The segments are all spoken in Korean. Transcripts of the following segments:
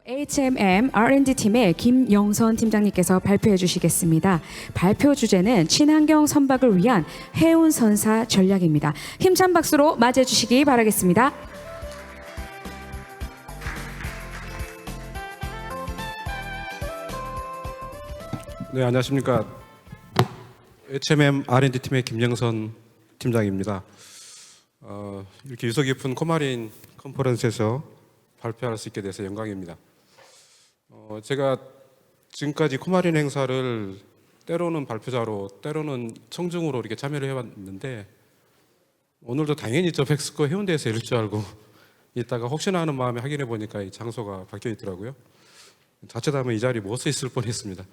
HMM R&D 팀의 김영선 팀장님께서 발표해 주시겠습니다. 발표 주제는 친환경 선박을 위한 해운 선사 전략입니다. 힘찬 박수로 맞이해 주시기 바라겠습니다. 네, 안녕하십니까. HMM R&D 팀의 김영선 팀장입니다. 이렇게 유서 깊은 코마린 컨퍼런스에서 발표할 수 있게 돼서 영광입니다. 제가 지금까지 코마린 행사를 때로는 발표자로, 때로는 청중으로 이렇게 참여를 해왔는데 오늘도 당연히 저 백스코 해운대에서 이럴 줄 알고 이따가 혹시나 하는 마음에 확인해 보니까 이 장소가 바뀌어 있더라고요. 자칫하면 이 자리 못 서 있을 뻔했습니다.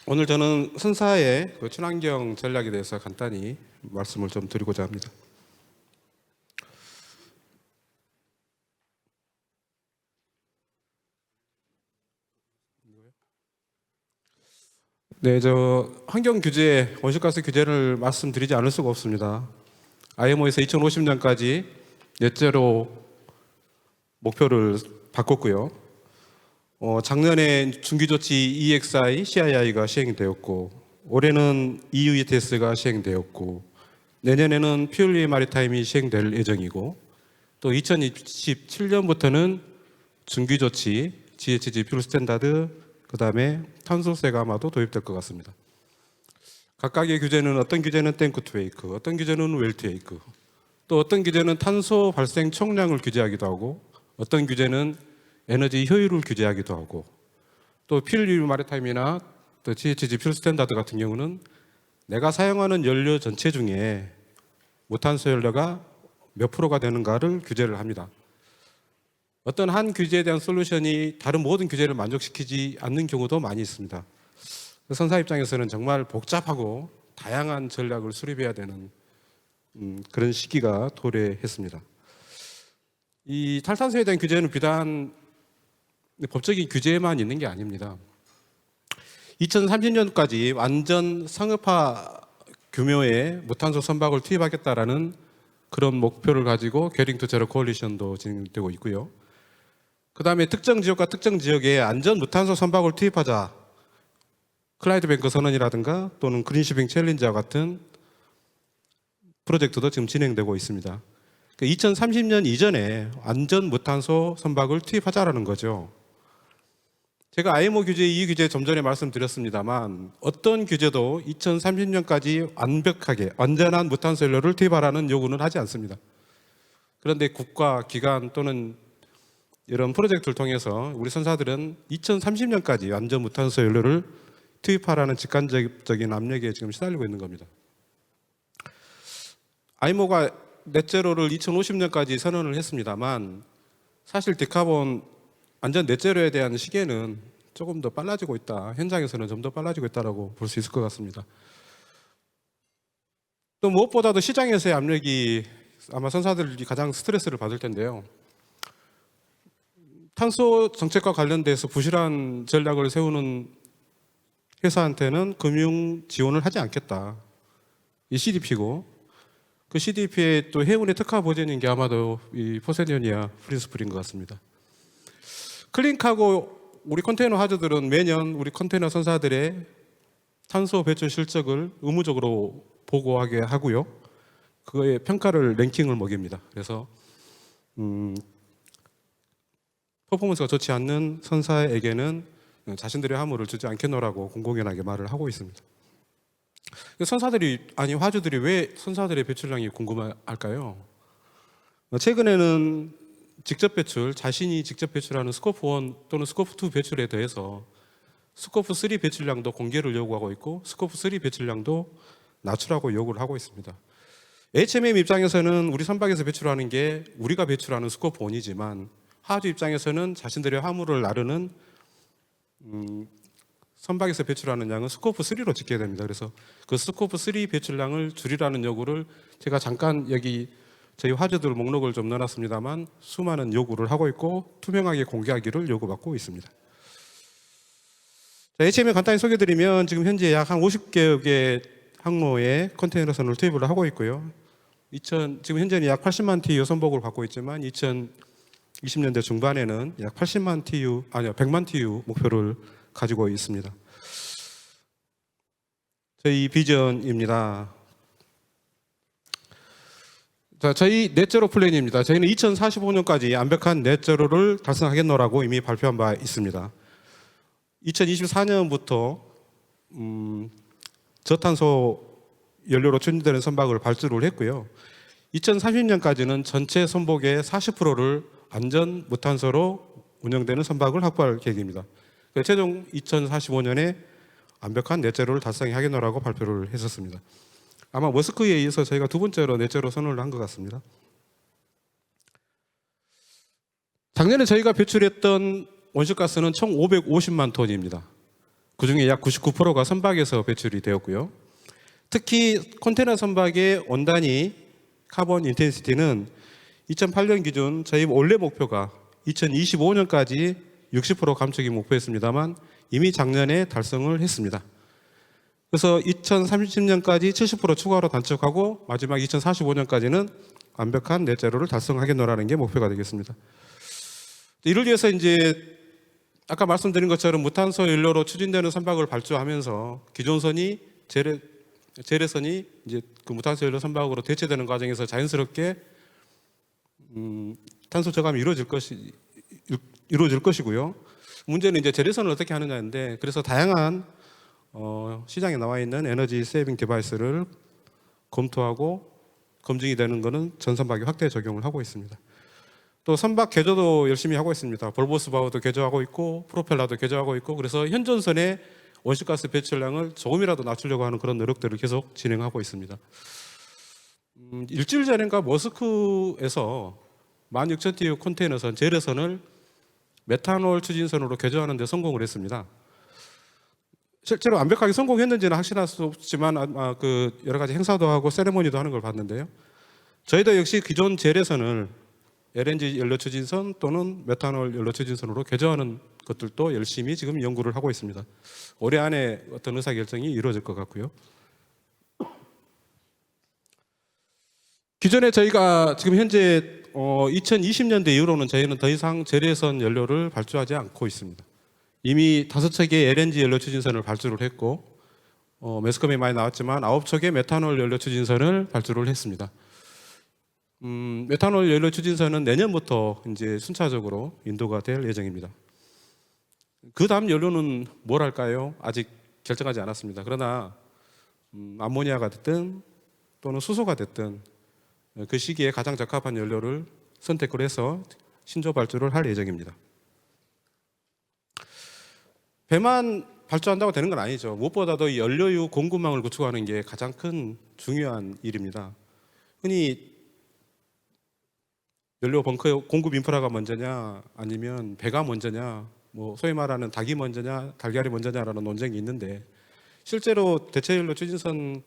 오늘 저는 선사의 친환경 전략에 대해서 간단히 말씀을 좀 드리고자 합니다. 네, 저 환경 규제, 온실가스 규제를 말씀드리지 않을 수가 없습니다. IMO에서 2050년까지 넷제로 목표를 바꿨고요. 작년에 중기조치 EXI, CII가 시행이 되었고, 올해는 EU ETS가 시행되었고, 내년에는 퓨얼리 마리타임이 시행될 예정이고, 또 2027년부터는 중기조치, GHG 퓨얼 스탠다드, 그 다음에 탄소세가 아마도 도입될 것 같습니다. 각각의 규제는 어떤 규제는 탱크 투 웨이크, 어떤 규제는 웰 투 웨이크, 또 어떤 규제는 탄소 발생 총량을 규제하기도 하고, 어떤 규제는 에너지 효율을 규제하기도 하고, 또 퓨얼리 마리타임이나 또 GHG 퓨얼 스탠다드 같은 경우는 내가 사용하는 연료 전체 중에 무탄소 연료가 몇 프로가 되는가를 규제를 합니다. 어떤 한 규제에 대한 솔루션이 다른 모든 규제를 만족시키지 않는 경우도 많이 있습니다. 선사 입장에서는 정말 복잡하고 다양한 전략을 수립해야 되는 그런 시기가 도래했습니다. 이 탈탄소에 대한 규제는 비단 법적인 규제만 있는 게 아닙니다. 2030년까지 완전 상업화 규모의 무탄소 선박을 투입하겠다라는 그런 목표를 가지고 게링 투 제로 코얼리션도 진행되고 있고요. 그 다음에 특정 지역과 특정 지역에 안전 무탄소 선박을 투입하자, 클라이드 뱅크 선언이라든가 또는 그린시핑 챌린저와 같은 프로젝트도 지금 진행되고 있습니다. 2030년 이전에 안전 무탄소 선박을 투입하자라는 거죠. 제가 IMO 규제, EU 규제 좀 전에 말씀드렸습니다만 어떤 규제도 2030년까지 완벽하게 완전한 무탄소 연료를 투입하라는 요구는 하지 않습니다. 그런데 국가, 기관 또는 이런 프로젝트를 통해서 우리 선사들은 2030년까지 완전 무탄소 연료를 투입하라는 직관적인 압력에 지금 시달리고 있는 겁니다. IMO가 넷제로를 2050년까지 선언을 했습니다만 사실 디카본 완전 넷제로에 대한 시계는 조금 더 빨라지고 있다. 현장에서는 좀 더 빨라지고 있다고 볼 수 있을 것 같습니다. 또 무엇보다도 시장에서의 압력이 아마 선사들이 가장 스트레스를 받을 텐데요. 탄소 정책과 관련돼서 부실한 전략을 세우는 회사한테는 금융 지원을 하지 않겠다. 이 CDP고 그 CDP의 또 해운의 특화 보전인 게 아마도 이 포세이돈이나 프린스플인 것 같습니다. 클린카고 우리 컨테이너 하주들은 매년 우리 컨테이너 선사들의 탄소 배출 실적을 의무적으로 보고하게 하고요. 그거의 평가를 랭킹을 먹입니다. 그래서 퍼포먼스가 좋지 않는 선사에게는 자신들의 화물을 주지 않겠노라고 공공연하게 말을 하고 있습니다. 선사들이 아니 화주들이 왜 선사들의 배출량이 궁금할까요? 최근에는 직접 배출, 자신이 직접 배출하는 스코프 1 또는 스코프 2 배출에 대해서 스코프 3 배출량도 공개를 요구하고 있고 스코프 3 배출량도 낮추라고 요구를 하고 있습니다. HMM 입장에서는 우리 선박에서 배출하는 게 우리가 배출하는 스코프 1이지만 하주 입장에서는 자신들의 화물을 나르는 선박에서 배출하는 양은 스코프 3로 지켜야 됩니다. 그래서 그 스코프 3 배출량을 줄이라는 요구를 제가 잠깐 여기 저희 화주들 목록을 좀 넣어놨습니다만 수많은 요구를 하고 있고 투명하게 공개하기를 요구받고 있습니다. HMM 간단히 소개드리면 지금 현재 약 한 50개의 항로에 컨테이너선을 투입을 하고 있고요. 지금 현재는 약 80만 T 여선복을 갖고 있지만 20년대 중반에는 약 80만 TU, 아니요, 100만 TU 목표를 가지고 있습니다. 저희 비전입니다. 자, 저희 넷제로 플랜입니다. 저희는 2045년까지 완벽한 넷제로를 달성하겠노라고 이미 발표한 바 있습니다. 2024년부터 저탄소 연료로 추진되는 선박을 발주를 했고요. 2030년까지는 전체 선박의 40%를 안전 무탄소로 운영되는 선박을 확보할 계획입니다. 최종 2045년에 완벽한 넷제로를 달성하겠노라고 발표를 했었습니다. 아마 머스크에 이어서 저희가 두 번째로 넷제로 선언을 한 것 같습니다. 작년에 저희가 배출했던 온실가스는 총 550만 톤입니다. 그중에 약 99%가 선박에서 배출이 되었고요. 특히 컨테이너 선박의 원단위 카본 인텐시티는 2008년 기준 저희 원래 목표가 2025년까지 60% 감축이 목표였습니다만 이미 작년에 달성을 했습니다. 그래서 2030년까지 70% 추가로 단축하고 마지막 2045년까지는 완벽한 넷제로를 달성하겠노라는 게 목표가 되겠습니다. 이를 위해서 이제 아까 말씀드린 것처럼 무탄소 연료로 추진되는 선박을 발주하면서 기존선이 재래선이 이제 그 무탄소 연료 선박으로 대체되는 과정에서 자연스럽게 탄소 저감이 이루어질 것이고요. 문제는 이제 재래선을 어떻게 하느냐인데, 그래서 다양한 시장에 나와 있는 에너지 세이빙 디바이스를 검토하고 검증이 되는 것은 전 선박에 확대 적용을 하고 있습니다. 또 선박 개조도 열심히 하고 있습니다. 볼보스바우도 개조하고 있고 프로펠러도 개조하고 있고, 그래서 현존선의 온실가스 배출량을 조금이라도 낮추려고 하는 그런 노력들을 계속 진행하고 있습니다. 일주일 전인가 머스크에서 16,000TU 컨테이너선 재래선을 메탄올 추진선으로 개조하는 데 성공을 했습니다. 실제로 완벽하게 성공했는지는 확신할 수 없지만 그 여러 가지 행사도 하고 세레모니도 하는 걸 봤는데요. 저희도 역시 기존 재래선을 LNG 연료 추진선 또는 메탄올 연료 추진선으로 개조하는 것들도 열심히 지금 연구를 하고 있습니다. 올해 안에 어떤 의사결정이 이루어질 것 같고요. 기존에 저희가 지금 현재 2020년대 이후로는 저희는 더 이상 재래선 연료를 발주하지 않고 있습니다. 이미 5척의 LNG 연료 추진선을 발주를 했고 매스컴에 많이 나왔지만 9척의 메탄올 연료 추진선을 발주를 했습니다. 메탄올 연료 추진선은 내년부터 이제 순차적으로 인도가 될 예정입니다. 그 다음 연료는 뭘 할까요? 아직 결정하지 않았습니다. 그러나 암모니아가 됐든 또는 수소가 됐든 그 시기에 가장 적합한 연료를 선택을 해서 신조 발주를 할 예정입니다. 배만 발주한다고 되는 건 아니죠. 무엇보다도 이 연료유 공급망을 구축하는 게 가장 큰 중요한 일입니다. 흔히 연료 벙커 공급 인프라가 먼저냐 아니면 배가 먼저냐, 뭐 소위 말하는 닭이 먼저냐 달걀이 먼저냐라는 논쟁이 있는데, 실제로 대체 연료 추진선들의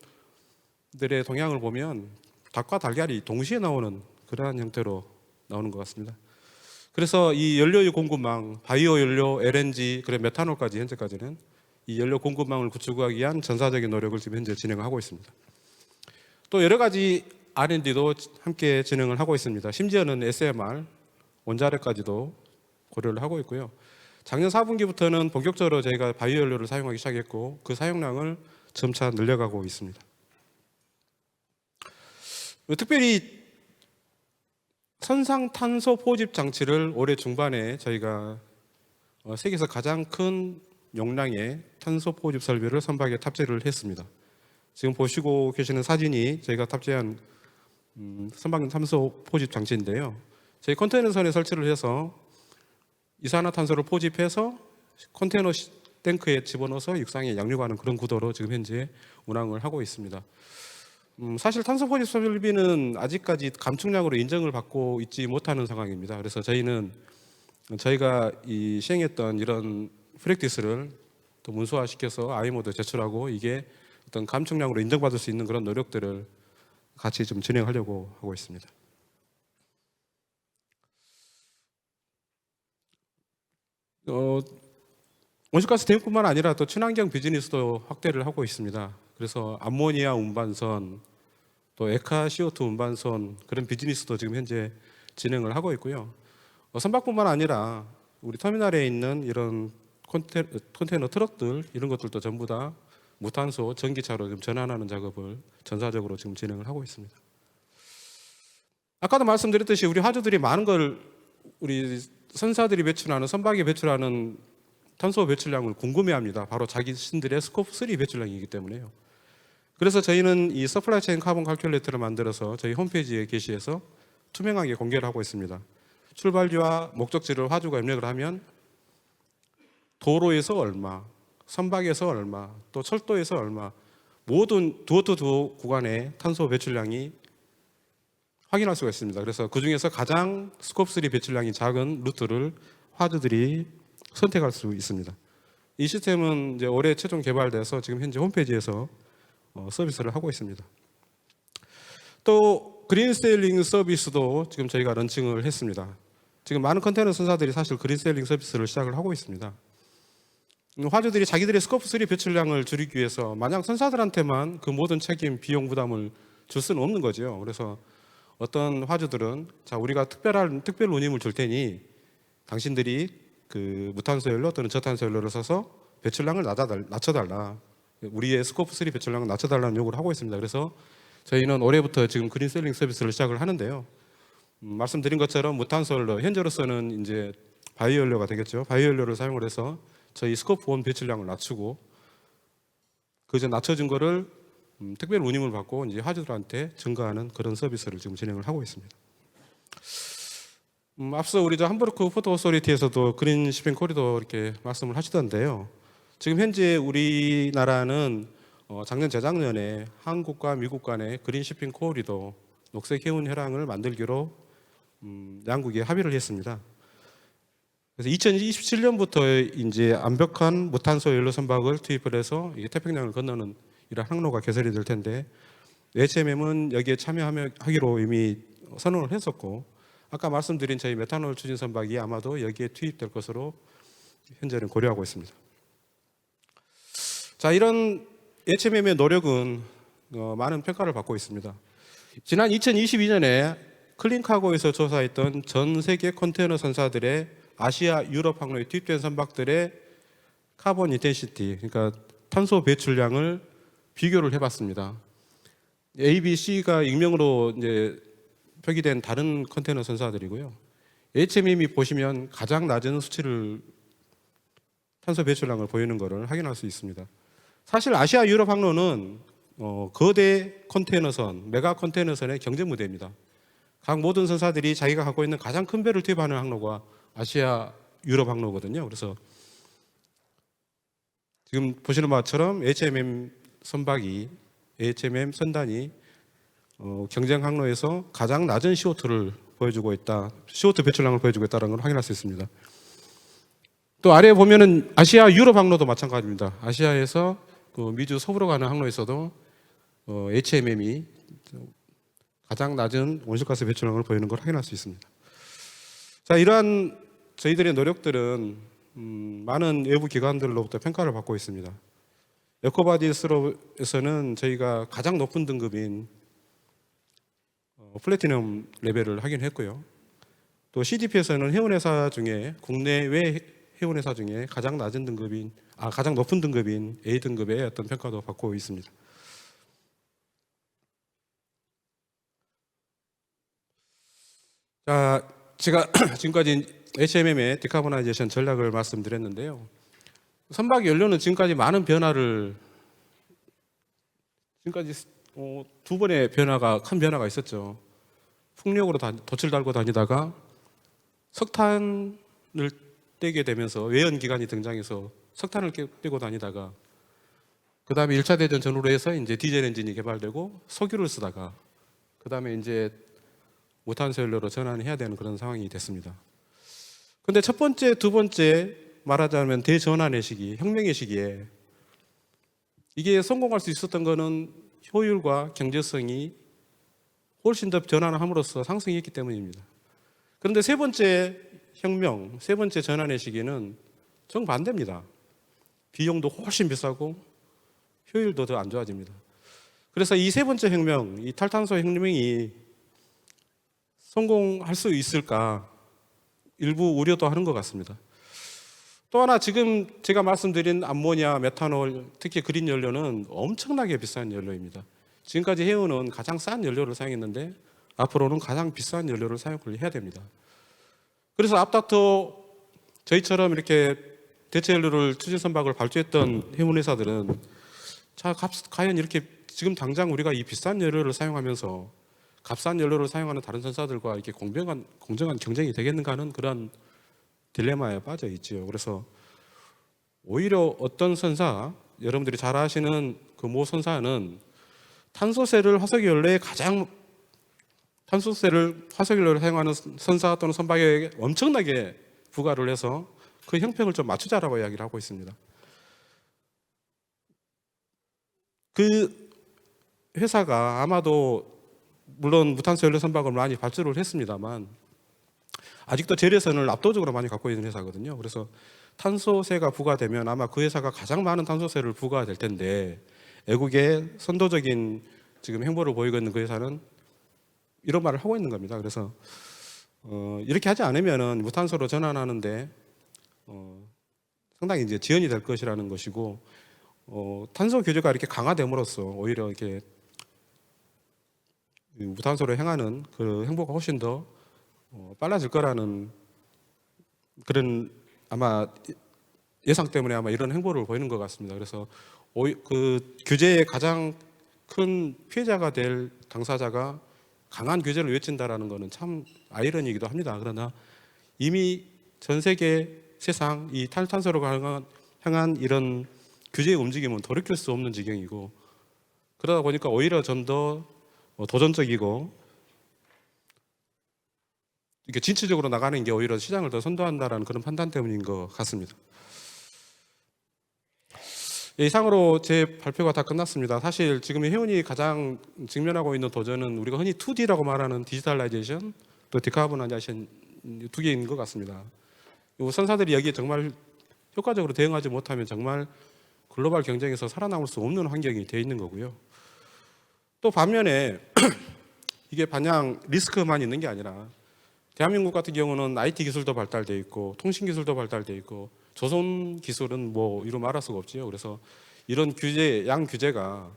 동향을 보면 닭과 달걀이 동시에 나오는 그러한 형태로 나오는 것 같습니다. 그래서 이 연료유 공급망, 바이오 연료, LNG, 그리고 메탄올까지 현재까지는 이 연료 공급망을 구축하기 위한 전사적인 노력을 지금 현재 진행하고 있습니다. 또 여러 가지 R&D도 함께 진행을 하고 있습니다. 심지어는 SMR, 원자력까지도 고려를 하고 있고요. 작년 4분기부터는 본격적으로 저희가 바이오 연료를 사용하기 시작했고 그 사용량을 점차 늘려가고 있습니다. 특별히 선상탄소 포집 장치를 올해 중반에 저희가 세계에서 가장 큰 용량의 탄소 포집 설비를 선박에 탑재를 했습니다. 지금 보시고 계시는 사진이 저희가 탑재한 선박 탄소 포집 장치인데요. 저희 컨테이너선에 설치를 해서 이산화탄소를 포집해서 컨테이너 탱크에 집어넣어서 육상에 양육하는 그런 구도로 지금 현재 운항을 하고 있습니다. 사실 탄소 포집 설비는 아직까지 감축량으로 인정을 받고 있지 못하는 상황입니다. 그래서 저희가 이 시행했던 이런 프랙티스를 또 문서화시켜서 IMO도 제출하고 이게 어떤 감축량으로 인정받을 수 있는 그런 노력들을 같이 좀 진행하려고 하고 있습니다. 온실가스 대응뿐만 아니라 또 친환경 비즈니스도 확대를 하고 있습니다. 그래서 암모니아 운반선, 또 에카 CO2 운반선 그런 비즈니스도 지금 현재 진행을 하고 있고요. 선박뿐만 아니라 우리 터미널에 있는 이런 컨테이너 트럭들 이런 것들도 전부 다 무탄소 전기차로 지금 전환하는 작업을 전사적으로 지금 진행을 하고 있습니다. 아까도 말씀드렸듯이 우리 화주들이 많은 걸 우리 선사들이 배출하는 선박이 배출하는 탄소 배출량을 궁금해합니다. 바로 자기 신들의 스코프 3 배출량이기 때문에요. 그래서 저희는 이 서플라이 체인 카본 칼큘레이터를 만들어서 저희 홈페이지에 게시해서 투명하게 공개를 하고 있습니다. 출발지와 목적지를 화주가 입력을 하면 도로에서 얼마, 선박에서 얼마, 또 철도에서 얼마, 모든 두어 구간의 탄소 배출량이 확인할 수가 있습니다. 그래서 그 중에서 가장 스코프 3 배출량이 작은 루트를 화주들이 선택할 수 있습니다. 이 시스템은 이제 올해 최종 개발돼서 지금 현재 홈페이지에서 서비스를 하고 있습니다. 또 그린세일링 서비스도 지금 저희가 런칭을 했습니다. 지금 많은 컨테이너 선사들이 사실 그린세일링 서비스를 시작을 하고 있습니다. 화주들이 자기들의 스코프 3 배출량을 줄이기 위해서 만약 선사들한테만 그 모든 책임, 비용 부담을 줄 수는 없는 거죠. 그래서 어떤 화주들은 자, 우리가 특별 운임을 줄 테니 당신들이 그 무탄소 연료 또는 저탄소 연료를 써서 배출량을 낮춰달라. 우리의 스코프 3 배출량을 낮춰달라는 요구를 하고 있습니다. 그래서 저희는 올해부터 지금 그린셀링 서비스를 시작을 하는데요. 말씀드린 것처럼 무탄소 연료, 현재로서는 이제 바이오 연료가 되겠죠. 바이오 연료를 사용을 해서 저희 스코프 1 배출량을 낮추고 그저 낮춰진 거를 특별 운임을 받고 이제 화주들한테 증가하는 그런 서비스를 지금 진행을 하고 있습니다. 앞서 우리 함부르크 포트 오소리티에서도 그린 시핑 코리도 이렇게 말씀을 하시던데요. 지금 현재 우리나라는 작년 재작년에 한국과 미국 간의 그린 시핑 코리도 녹색 해운 혈항을 만들기로 양국이 합의를 했습니다. 그래서 2027년부터 이제 완벽한 무탄소 연료 선박을 투입을 해서 이게 태평양을 건너는 이런 항로가 개설이 될 텐데 HMM은 여기에 참여하기로 이미 선언을 했었고 아까 말씀드린 저희 메탄올 추진 선박이 아마도 여기에 투입될 것으로 현재는 고려하고 있습니다. 자, 이런 HMM의 노력은 많은 평가를 받고 있습니다. 지난 2022년에 클린카고에서 조사했던 전 세계 컨테이너 선사들의 아시아, 유럽 항로에 투입된 선박들의 카본 인텐시티, 그러니까 탄소 배출량을 비교를 해봤습니다. A, B, C가 익명으로 이제 표기된 다른 컨테이너 선사들이고요. HMM이 보시면 가장 낮은 수치를 탄소 배출량을 보이는 것을 확인할 수 있습니다. 사실 아시아, 유럽 항로는 거대 컨테이너선, 메가 컨테이너선의 경쟁 무대입니다. 각 모든 선사들이 자기가 갖고 있는 가장 큰 배를 투입하는 항로가 아시아, 유럽 항로거든요. 그래서 지금 보시는 바처럼 HMM 선단이 경쟁 항로에서 가장 낮은 CO2를 보여주고 있다, CO2 배출량을 보여주고 있다는 걸 확인할 수 있습니다. 또 아래에 보면은 아시아, 유럽 항로도 마찬가지입니다. 아시아에서 미주 서부로 가는 항로에서도 HMM이 가장 낮은 온실가스 배출량을 보이는 걸 확인할 수 있습니다. 자, 이러한 저희들의 노력들은 많은 외부 기관들로부터 평가를 받고 있습니다. 에코바디스로에서는 저희가 가장 높은 등급인 플래티넘 레벨을 하긴 했고요. 또 CDP에서는 해운회사 중에 국내외 해운회사 중에 가장 높은 등급인 A 등급의 어떤 평가도 받고 있습니다. 자, 제가 지금까지 HMM의 디카보나이제이션 전략을 말씀드렸는데요. 선박 연료는 지금까지 많은 변화를 두 번의 큰 변화가 있었죠. 풍력으로 돛을 달고 다니다가 석탄을 떼게 되면서 외연 기관이 등장해서 석탄을 떼고 다니다가 그 다음에 1차 대전 전후로 해서 이제 디젤 엔진이 개발되고 석유를 쓰다가 그 다음에 이제 무탄소 연료로 전환해야 되는 그런 상황이 됐습니다. 근데 첫 번째, 두 번째 말하자면 대전환의 시기, 혁명의 시기에 이게 성공할 수 있었던 거는 효율과 경제성이 훨씬 더 전환을 함으로써 상승했기 때문입니다. 그런데 세 번째 혁명, 세 번째 전환의 시기는 정반대입니다. 비용도 훨씬 비싸고 효율도 더 안 좋아집니다. 그래서 이 세 번째 혁명, 이 탈탄소 혁명이 성공할 수 있을까? 일부 우려도 하는 것 같습니다. 또 하나 지금 제가 말씀드린 암모니아, 메탄올, 특히 그린 연료는 엄청나게 비싼 연료입니다. 지금까지 해운은 가장 싼 연료를 사용했는데 앞으로는 가장 비싼 연료를 사용을 해야 됩니다. 그래서 앞다퉈 저희처럼 이렇게 대체 연료를 추진 선박을 발주했던 해운 회사들은 자, 과연 이렇게 지금 당장 우리가 이 비싼 연료를 사용하면서 값싼 연료를 사용하는 다른 선사들과 이렇게 공정한 경쟁이 되겠는가 하는 그런 딜레마에 빠져 있지요. 그래서 오히려 어떤 선사, 여러분들이 잘 아시는 그 모 선사는 탄소세를 화석연료를 사용하는 선사 또는 선박에 엄청나게 부과를 해서 그 형평을 좀 맞추자라고 이야기를 하고 있습니다. 그 회사가 아마도 물론 무탄소 연료 선박을 많이 발주를 했습니다만 아직도 재래선을 압도적으로 많이 갖고 있는 회사거든요. 그래서 탄소세가 부과되면 아마 그 회사가 가장 많은 탄소세를 부과될 텐데 애국의 선도적인 지금 행보를 보이고 있는 그 회사는 이런 말을 하고 있는 겁니다. 그래서 이렇게 하지 않으면은 무탄소로 전환하는데 상당히 이제 지연이 될 것이라는 것이고 탄소 규제가 이렇게 강화됨으로써 오히려 이렇게 무탄소로 향하는 그 행보가 훨씬 더 빨라질 거라는 그런 아마 예상 때문에 아마 이런 행보를 보이는 것 같습니다. 그래서 그 규제의 가장 큰 피해자가 될 당사자가 강한 규제를 외친다라는 것은 참 아이러니이기도 합니다. 그러나 이미 전 세계 세상 이 탈탄소로 향한 이런 규제의 움직임은 돌이킬 수 없는 지경이고 그러다 보니까 오히려 좀 더 도전적이고 이렇게 진취적으로 나가는 게 오히려 시장을 더 선도한다라는 그런 판단 때문인 것 같습니다. 이상으로 제 발표가 다 끝났습니다. 사실 지금 해운이 가장 직면하고 있는 도전은 우리가 흔히 2D라고 말하는 디지털라이제이션 또 디카보나이제이션 두 개인 것 같습니다. 선사들이 여기에 정말 효과적으로 대응하지 못하면 정말 글로벌 경쟁에서 살아남을 수 없는 환경이 되어 있는 거고요. 또 반면에 이게 마냥 리스크만 있는 게 아니라 대한민국 같은 경우는 IT 기술도 발달되어 있고 통신 기술도 발달되어 있고 조선 기술은 뭐 이루 말할 수가 없지요. 그래서 이런 규제, 양 규제가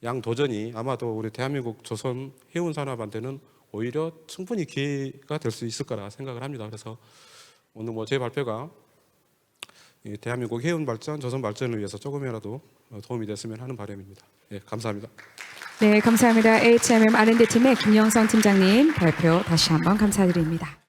양 도전이 아마도 우리 대한민국 조선 해운 산업한테는 오히려 충분히 기회가 될 수 있을 거라 생각을 합니다. 그래서 오늘 뭐 제 발표가 대한민국 해운 발전, 조선 발전을 위해서 조금이라도 도움이 됐으면 하는 바람입니다. 예, 감사합니다. 네, 감사합니다. HMM R&D 팀의 김영선 팀장님 발표 다시 한번 감사드립니다.